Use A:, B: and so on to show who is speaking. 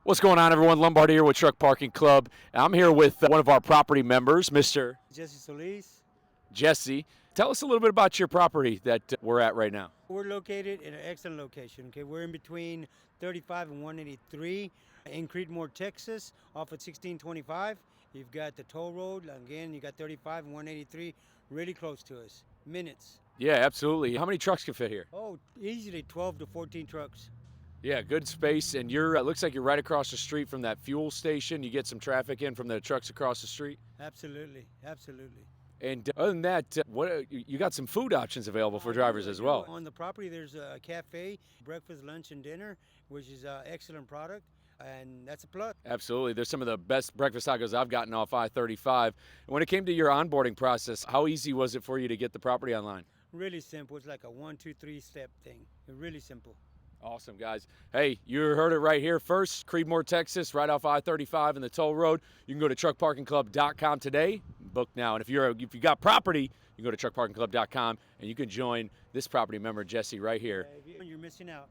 A: What's going on, everyone? Lombard here with Truck Parking Club. I'm here with one of our property members, Mr.
B: Jesse Solis.
A: Jesse. Tell us a little bit about your property that we're at right now.
B: We're located in an excellent location. Okay, we're in between 35 and 183 in Creedmoor, Texas, off at 1625. You've got the toll road. Again, you got 35 and 183 really close to us. Minutes.
A: Yeah, absolutely. How many trucks can fit here?
B: Oh, easily 12 to 14 trucks.
A: Yeah, good space. And you're looks like you're right across the street from that fuel station. You get some traffic in from the trucks across the street.
B: Absolutely, absolutely.
A: And other than that, you got some food options available for drivers as well.
B: On the property, there's a cafe, breakfast, lunch, and dinner, which is an excellent product, and that's a plus.
A: Absolutely. There's some of the best breakfast tacos I've gotten off I-35. And when it came to your onboarding process, how easy was it for you to get the property online?
B: Really simple. It's like a 1, 2, 3 step thing. Really simple.
A: Awesome, guys. Hey, you heard it right here first. Creedmoor, Texas, right off I-35 and the toll road. You can go to truckparkingclub.com today. Book now. And if you got property, you can go to truckparkingclub.com and you can join this property member, Jesse, right here.
B: You're missing out.